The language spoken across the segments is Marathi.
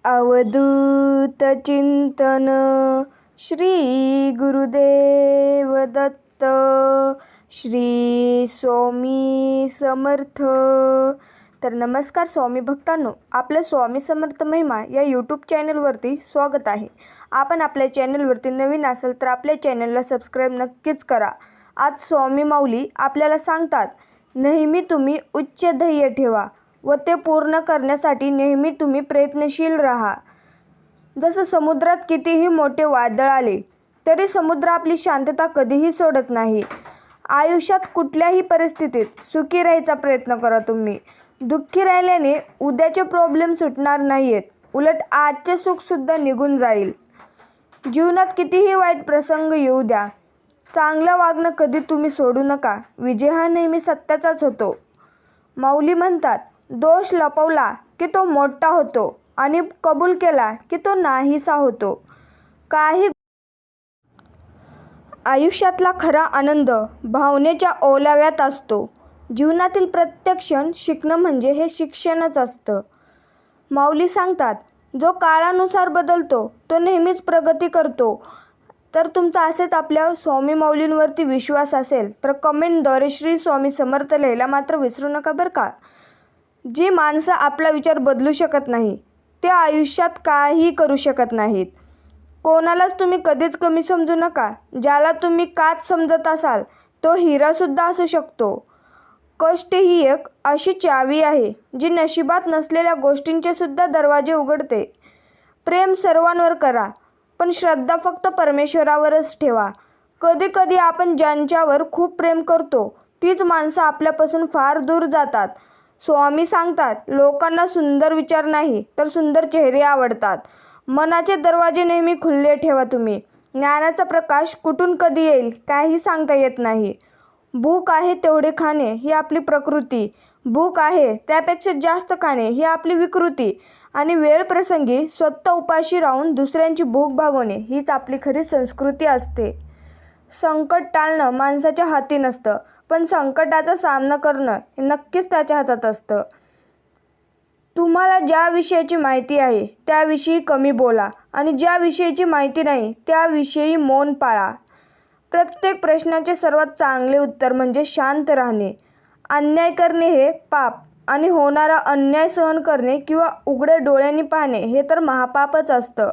अवधूत चिंतन श्री गुरुदेव दत्त श्री स्वामी समर्थ. तर नमस्कार स्वामी भक्तांनो, आपल्या स्वामी समर्थ महिमा या यूट्यूब चॅनलवरती स्वागत आहे. आपण आपल्या चॅनलवरती नवीन असाल तर आपल्या चॅनलला सबस्क्राईब नक्कीच करा. आज स्वामी माऊली आपल्याला सांगतात, नेहमी तुम्ही उच्च ध्येय ठेवा व ते पूर्ण करण्यासाठी नेहमी तुम्ही प्रयत्नशील राहा. जसं समुद्रात कितीही मोठे वादळ आले तरी समुद्र आपली शांतता कधीही सोडत नाही. आयुष्यात कुठल्याही परिस्थितीत सुखी राहायचा प्रयत्न करा तुम्ही. दुःखी राहिल्याने उद्याचे प्रॉब्लेम सुटणार नाहीत, उलट आजचे सुखसुद्धा निघून जाईल. जीवनात कितीही वाईट प्रसंग येऊ द्या, चांगलं वागणं कधी तुम्ही सोडू नका. विजय हा नेहमी सत्याचाच होतो. माऊली म्हणतात, दोष लपवला की तो मोठा होतो आणि कबूल केला की तो नाहीसा होतो. आयुष्यातला खरा आनंद भावनेच्या ओलाव्यात असतो. जीवनातील प्रत्येक क्षण शिकणं म्हणजे हे शिक्षणच असतं. माऊली सांगतात, जो काळानुसार बदलतो तो नेहमीच प्रगती करतो. तर तुमचा असेच आपल्या स्वामी माऊलींवरती विश्वास असेल तर कमेंटद्वारे श्री स्वामी समर्थ लिहायला मात्र विसरू नका बरं का. जी माणसं आपला विचार बदलू शकत नाही ते आयुष्यात काहीही करू शकत नाहीत. कोणालाच तुम्ही कधीच कमी समजू नका. ज्याला तुम्ही काच समजत असाल तो हिरासुद्धा असू शकतो. कष्ट ही एक अशी चावी आहे जी नशिबात नसलेल्या गोष्टींचे सुद्धा दरवाजे उघडते. प्रेम सर्वांवर करा, पण श्रद्धा फक्त परमेश्वरावरच ठेवा. कधी कधी आपण ज्यांच्यावर खूप प्रेम करतो तीच माणसं आपल्यापासून फार दूर जातात. स्वामी सांगतात, लोकांना सुंदर विचार नाही तर सुंदर चेहरे आवडतात. मनाचे दरवाजे नेहमी खुले ठेवा तुम्ही. ज्ञानाचा प्रकाश कुठून कधी येईल काही सांगता येत नाही. भूक आहे तेवढे खाणे ही आपली प्रकृती, भूक आहे त्यापेक्षा जास्त खाणे ही आपली विकृती, आणि वेळ प्रसंगी स्वतः उपाशी राहून दुसऱ्यांची भूक भागवणे हीच आपली खरी संस्कृती असते. संकट टाळणं माणसाच्या हाती नसतं, पण संकटाचा सामना करणं हे नक्कीच त्याच्या हातात असतं. तुम्हाला ज्या विषयाची माहिती आहे त्याविषयी कमी बोला आणि ज्या विषयाची माहिती नाही त्याविषयी मौन पाळा. प्रत्येक प्रश्नाचे सर्वात चांगले उत्तर म्हणजे शांत राहणे. अन्याय करणे हे पाप आणि होणारा अन्याय सहन करणे किंवा उघड्या डोळ्यांनी पाहणे हे तर महापापच असतं.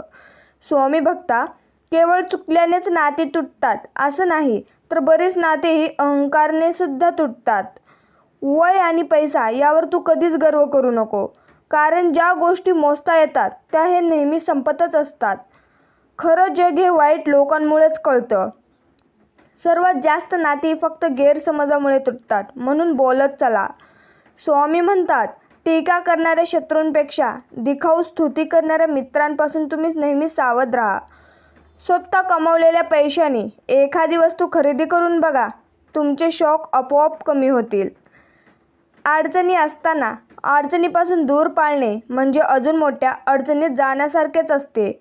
स्वामी भक्ता, केवळ चुकल्यानेच नाती तुटतात असं नाही, तर बरीच नातेही अहंकारने सुद्धा तुटतात. वय आणि पैसा यावर तू कधीच गर्व करू नको, कारण ज्या गोष्टी मोजता येतात त्या हे नेहमी संपतच असतात. खरं जग हे वाईट लोकांमुळेच कळतं. सर्वात जास्त नाती फक्त गैरसमजामुळे तुटतात, म्हणून बोलत चला. स्वामी म्हणतात, टीका करणाऱ्या शत्रूंपेक्षा दिखाऊ स्तुती करणाऱ्या मित्रांपासून तुम्ही नेहमी सावध राहा. स्वतः कमावलेल्या पैशाने एखादी वस्तू खरेदी करून बघा, तुमचे शौक आपोआप कमी होतील. अडचणी असताना अडचणीपासून दूर पाळणे म्हणजे अजून मोठ्या अडचणीत जाण्यासारखेच असते.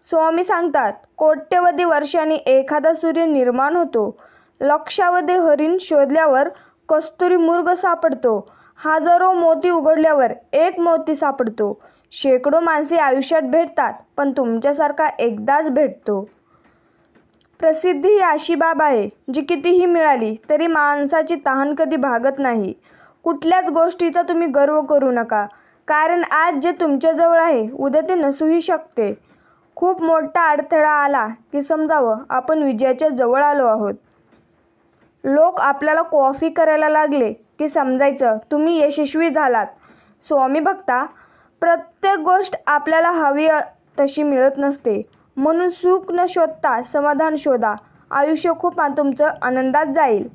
स्वामी सांगतात, कोट्यवधी वर्षांनी एखादा सूर्य निर्माण होतो. लक्षावधी हरिण शोधल्यावर कस्तुरी मृग सापडतो. हजारो मोती उघडल्यावर एक मोती सापडतो. शेकडो माणसे आयुष्यात भेटतात, पण तुमच्यासारखा एकदाच भेटतो. प्रसिद्धी ही अशी बाब आहे जी कितीही मिळाली तरी माणसाची तहान कधी भागत नाही. कुठल्याच गोष्टीचा तुम्ही गर्व करू नका, कारण आज जे तुमच्याजवळ आहे उद्या ते नसूही शकते. खूप मोठा अडथळा आला की समजावं आपण विजयाच्या जवळ आलो आहोत. लोक आपल्याला कॉफी करायला लागले की समजायचं तुम्ही यशस्वी झालात. स्वामी भक्ता, प्रत्येक गोष्ट आपल्याला हवी तशी मिळत नसते, म्हणून सुख न शोधता समाधान शोधा. आयुष्य खूप तुमचं आनंदात जाईल.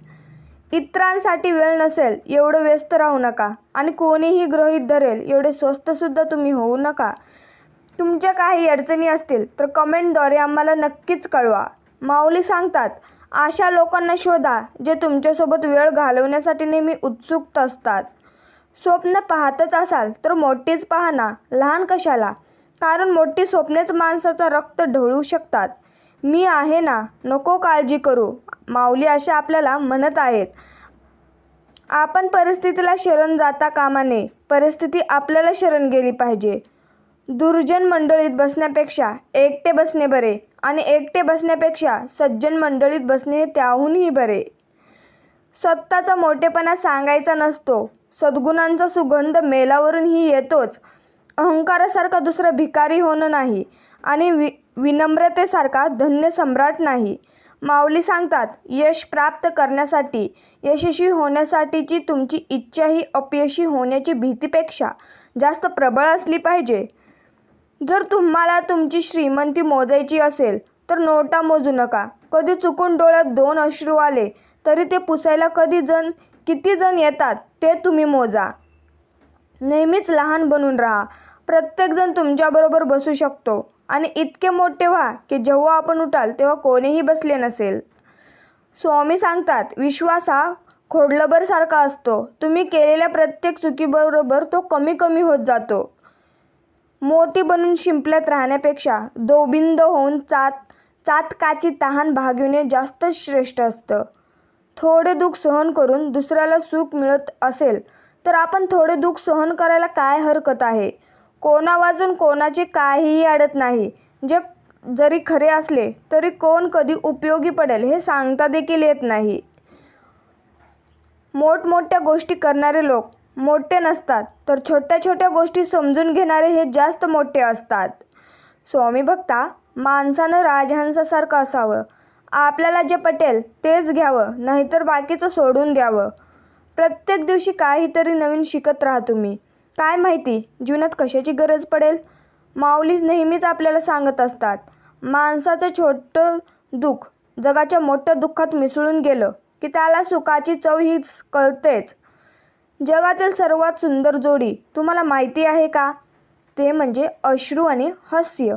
इतरांसाठी वेळ नसेल एवढं व्यस्त राहू नका, आणि कोणीही गृहीत धरेल एवढे स्वस्तसुद्धा तुम्ही होऊ नका. तुमच्या काही अडचणी असतील तर कमेंटद्वारे आम्हाला नक्कीच कळवा. माऊली सांगतात, अशा लोकांना शोधा जे तुमच्यासोबत वेळ घालवण्यासाठी नेहमी उत्सुक असतात. स्वप्न पाहतच असाल तर मोठीच पहा ना, लहान कशाला, कारण मोठी स्वप्नेच माणसाचा रक्त ढवळू शकतात. मी आहे ना, नको काळजी करू. माऊली अशा आपल्याला म्हणत आहेत. आपण परिस्थितीला शरण जाता कामा नये, परिस्थिती आपल्याला शरण गेली पाहिजे. दुर्जन मंडळीत बसण्यापेक्षा एकटे बसणे बरे आणि एकटे बसण्यापेक्षा सज्जन मंडळीत बसणे हे त्याहूनही बरे. स्वतःचा मोठेपणा सांगायचा नसतो. सद्गुणांचा सुगंध मेलावरूनही येतोच. अहंकारासारखा दुसरा भिकारी होणं नाही आणि विनम्रतेसारखा धन्य सम्राट नाही. माऊली सांगतात, यश प्राप्त करण्यासाठी, यशस्वी होण्यासाठीची तुमची इच्छा ही अपयशी होण्याची भीतीपेक्षा जास्त प्रबळ असली पाहिजे. जर तुम्हाला तुमची श्रीमंती मोजायची असेल तर नोटा मोजू नका. कधी चुकून डोळ्यात 2 अश्रू आले तरी ते पुसायला किती जण येतात ते तुम्ही मोजा. नेहमीच लहान बनून राहा. प्रत्येकजण तुमच्याबरोबर बसू शकतो आणि इतके मोठे व्हा की जेव्हा आपण उठाल तेव्हा कोणीही बसले नसेल. स्वामी सांगतात, विश्वास हा खोडलबरसारखा असतो. तुम्ही केलेल्या प्रत्येक चुकीबरोबर तो कमी कमी होत जातो. मोती बनून शिंपल्यात राहण्यापेक्षा दोबिंद होऊन चातकाची तहान भागविणे जास्त श्रेष्ठ असतं. थोडे दुःख सहन करून दुसऱ्याला सुख मिळत असेल तर आपण थोडे दुःख सहन करायला काय हरकत आहे. कोणा वाचून कोणाचे काहीही अडत नाही. जे जरी खरे असले तरी कोण कधी उपयोगी पडेल हे सांगता देखील येत नाही. मोठमोठ्या गोष्टी करणारे लोक मोठे नसतात तर छोट्या छोट्या गोष्टी समजून घेणारे हे जास्त मोठे असतात. स्वामी भक्ता, माणसानं राजहंसासारखं असावं. आपल्याला जे पटेल तेच घ्यावं, नाहीतर बाकीचं सोडून द्यावं. प्रत्येक दिवशी काहीतरी नवीन शिकत राहा तुम्ही. काय माहिती जीवनात कशाची गरज पडेल. माऊली नेहमीच आपल्याला सांगत असतात, माणसाचं छोटं दुःख जगाच्या मोठ्या दुःखात मिसळून गेलं की त्याला सुखाची चव ही कळतेच. जगातील सर्वात सुंदर जोडी तुम्हाला माहिती आहे का? ते म्हणजे अश्रू आणि हास्य.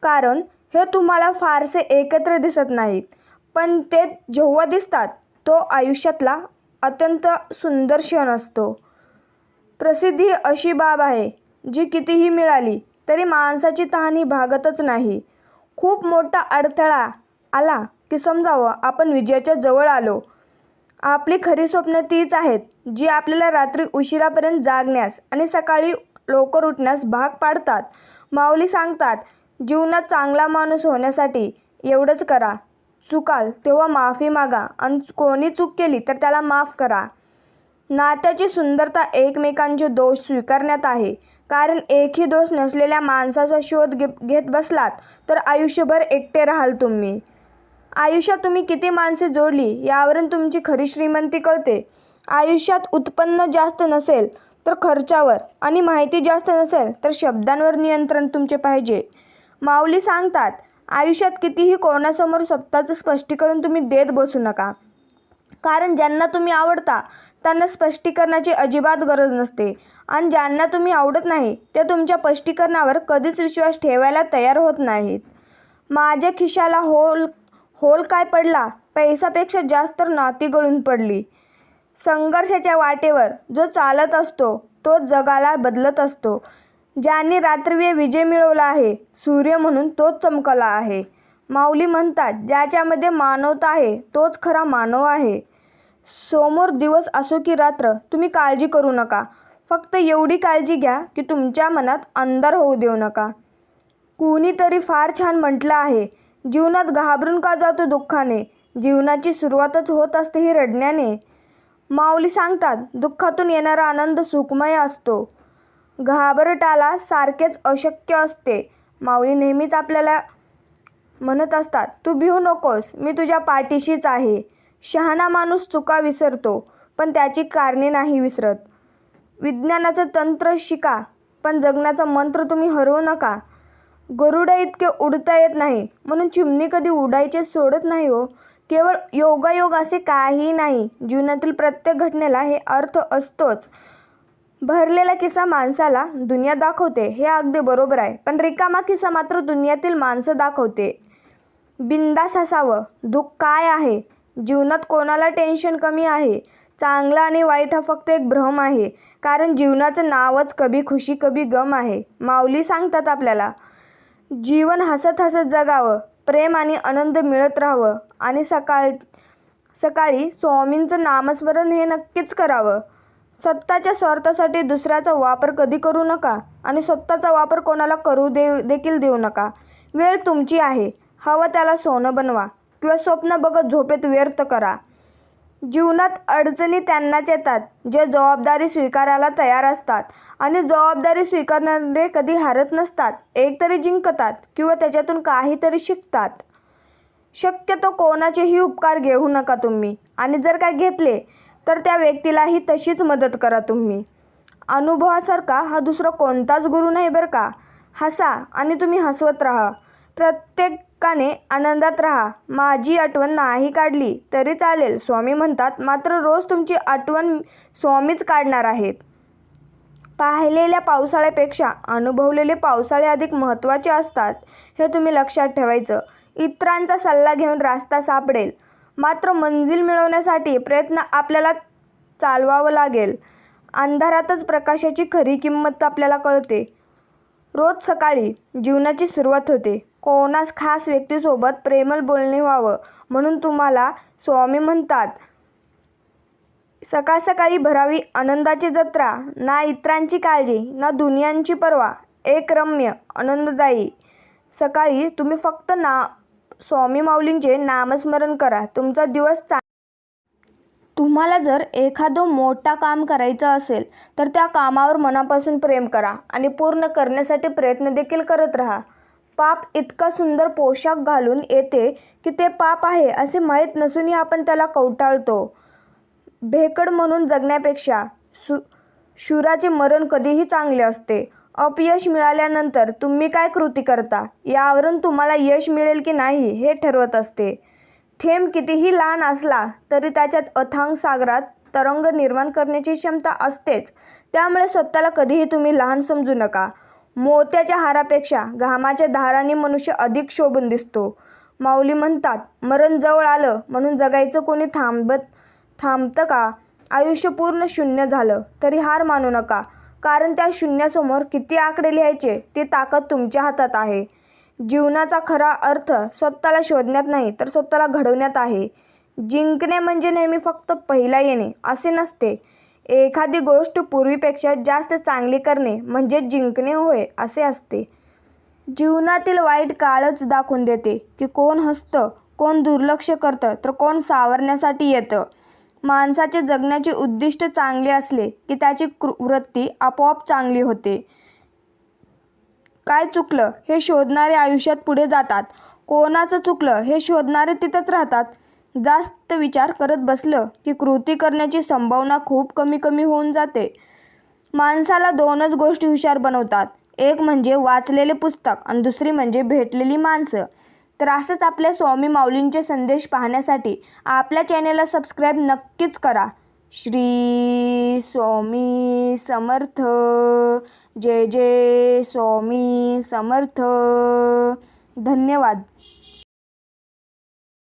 कारण हे तुम्हाला फारसे एकत्र दिसत नाहीत, पण ते जेव्हा दिसतात तो आयुष्यातला अत्यंत सुंदर क्षण असतो. प्रसिद्धी अशी बाब आहे जी कितीही मिळाली तरी माणसाची तहान ही भागतच नाही. खूप मोठा अडथळा आला की समजावं आपण विजयाच्या जवळ आलो. आपली खरी स्वप्न तीच आहेत जी आपल्याला रात्री उशिरापर्यंत जागण्यास आणि सकाळी लवकर उठण्यास भाग पाडतात. माऊली सांगतात, जीवनात चांगला माणूस होण्यासाठी एवढंच करा. चुकाल तेव्हा माफी मागा आणि कोणी चूक केली तर त्याला माफ करा. नात्याची सुंदरता एकमेकांचे दोष स्वीकारण्यात आहे. कारण एकही दोष नसलेल्या माणसाचा शोध घेत बसलात तर आयुष्यभर एकटे राहाल तुम्ही. आयुष्यात तुम्ही किती माणसे जोडली यावरून तुमची खरी श्रीमंती कळते. आयुष्यात उत्पन्न जास्त नसेल तर खर्चावर आणि माहिती जास्त नसेल तर शब्दांवर नियंत्रण तुमचे पाहिजे. माऊली सांगतात, आयुष्यात कितीही कोणासमोर स्वतःचं स्पष्टीकरण तुम्ही देत बसू नका. कारण ज्यांना तुम्ही आवडता त्यांना स्पष्टीकरणाची अजिबात गरज नसते आणि ज्यांना तुम्ही आवडत नाही ते तुमच्या स्पष्टीकरणावर कधीच विश्वास ठेवायला तयार होत नाहीत. माझ्या खिशाला होल काय पडला, पैसापेक्षा जास्त नाती गळून पडली. संघर्षाच्या वाटेवर जो चालत असतो तो जगाला बदलत असतो. ज्यांनी रात्रीवेळ विजय मिळवला आहे, सूर्य म्हणून तोच चमकला आहे. माऊली म्हणतात, ज्याच्यामध्ये मानवता आहे तोच खरा मानव आहे. समोर दिवस असो की रात्र तुम्ही काळजी करू नका. फक्त एवढी काळजी घ्या की तुमच्या मनात अंधार होऊ देऊ नका. कुणीतरी फार छान म्हटलं आहे, जीवनात घाबरून का जातो दुःखाने, जीवनाची सुरुवातच होत असते ही रडण्याने. माऊली सांगतात, दुःखातून येणारा आनंद सुखमय असतो. घाबरटाला सारखेच अशक्य असते. माऊली नेहमीच आपल्याला म्हणत असतात, तू भिवू नकोस, मी तुझ्या पाठीशीच आहे. शहाणा माणूस चुका विसरतो पण त्याची कारणे नाही विसरत. विज्ञानाचं तंत्र शिका पण जगण्याचा मंत्र तुम्ही हरवू नका. गरुडा इतके उडता येत नाही म्हणून चिमणी कधी उडायचे सोडत नाही हो. केवळ योगायोग असे काहीही नाही. जीवनातील प्रत्येक घटनेला हे अर्थ असतोच. भरलेला किस्सा माणसाला दुनिया दाखवते हे अगदी बरोबर आहे, पण रिकामा किस्सा मात्र दुनियातील माणसं दाखवते. बिंदास असावं. दुःख काय आहे? जीवनात कोणाला टेन्शन कमी आहे? चांगला आणि वाईट हा फक्त एक भ्रम आहे. कारण जीवनाचं नावच कभी खुशी कभी गम आहे. माऊली सांगतात आपल्याला, जीवन हसत हसत जगावं, प्रेम आणि आनंद मिळत राहावं आणि सकाळी स्वामींचं नामस्मरण हे नक्कीच करावं. स्वतःच्या स्वार्थासाठी दुसऱ्याचा वापर कधी करू नका आणि स्वतःचा वापर कोणाला करू देखील देऊ नका. वेळ तुमची आहे. हवं त्याला सोनं बनवा किंवा स्वप्न बघत झोपेत व्यर्थ करा. जीवनात अडचणी त्यांनाच येतात जे जबाबदारी स्वीकारायला तयार असतात आणि जबाबदारी स्वीकारणारे कधी हारत नसतात. एकतरी जिंकतात किंवा त्याच्यातून काहीतरी शिकतात. शक्यतो कोणाचेही उपकार घेऊ नका तुम्ही आणि जर काय घेतले तर त्या व्यक्तीलाही तशीच मदत करा तुम्ही. अनुभवासारखा हा दुसरा कोणताच गुरु नाही बरं का. हसा आणि तुम्ही हसवत राहा. प्रत्येकाने आनंदात राहा. माझी आठवण नाही काढली तरी चालेल स्वामी म्हणतात, मात्र रोज तुमची आठवण स्वामीच काढणार आहेत. पाहिलेल्या पावसाळ्यापेक्षा अनुभवलेले पावसाळे अधिक महत्त्वाचे असतात हे तुम्ही लक्षात ठेवायचं. इतरांचा सल्ला घेऊन रस्ता सापडेल, मात्र मंजिल मिळवण्यासाठी प्रयत्न आपल्याला चालवावं लागेल. अंधारातच प्रकाशाची खरी किंमत आपल्याला कळते. रोज सकाळी जीवनाची सुरुवात होते. कोणास खास व्यक्तीसोबत प्रेमळ बोलणे व्हावं म्हणून तुम्हाला स्वामी म्हणतात, सकाळ सकाळी भरावी आनंदाची जत्रा. ना इतरांची काळजी ना दुनियांची पर्वा. एक रम्य आनंददायी सकाळी तुम्ही फक्त स्वामी माऊलींचे नामस्मरण करा. तुमचा दिवस तुम्हाला जर एखादं मोठा काम करायचं असेल तर त्या कामावर मनापासून प्रेम करा आणि पूर्ण करण्यासाठी प्रयत्न देखील करत राहा. पाप इतका सुंदर पोशाख घालून येते की ते पाप आहे असे माहीत नसूनही आपण त्याला कवटाळतो. भेकड म्हणून जगण्यापेक्षा शूराचे मरण कधीही चांगले असते. अपयश मिळाल्यानंतर तुम्ही काय कृती करता यावरून तुम्हाला यश मिळेल की नाही हे ठरवत असते. थेंब कितीही लहान असला तरी त्याच्यात अथांग सागरात तरंग निर्माण करण्याची क्षमता असतेच. त्यामुळे स्वतःला कधीही तुम्ही लहान समजू नका. मोत्याच्या हारापेक्षा घामाच्या धारांनी मनुष्य अधिक शोभून दिसतो. माऊली म्हणतात, मरण जवळ आलं म्हणून जगायचं कोणी थांबतं का? आयुष्य पूर्ण शून्य झालं तरी हार मानू नका, कारण त्या शून्यासमोर किती आकडे लिहायचे ती ताकद तुमच्या हातात आहे. जीवनाचा खरा अर्थ स्वतःला शोधण्यात नाही तर स्वतःला घडवण्यात आहे. जिंकणे म्हणजे नेहमी फक्त पहिला येणे असे नसते. एखादी गोष्ट पूर्वीपेक्षा जास्त चांगली करणे म्हणजे जिंकणे होय असे असते. जीवनातील वाईट काळच दाखवून देते की कोण हसतं, कोण दुर्लक्ष करतं तर कोण सावरण्यासाठी येतं. माणसाचे जगण्याचे उद्दिष्ट चांगले असले की त्याची वृत्ती आपोआप चांगली होते. काय चुकलं हे शोधणारे आयुष्यात पुढे जातात. कोणाचं चुकलं हे शोधणारे तिथंच राहतात. जास्त विचार करत बसलं की कृती करण्याची संभावना खूप कमी होऊन जाते. माणसाला दोनच गोष्टी हुशार बनवतात, एक म्हणजे वाचलेले पुस्तक आणि दुसरी म्हणजे भेटलेली माणसं. तर असंच आपल्या स्वामी माऊलींचे संदेश पाहण्यासाठी आपल्या चॅनेलला सबस्क्राईब नक्कीच करा. श्री स्वामी समर्थ. जय जय स्वामी समर्थ. धन्यवाद.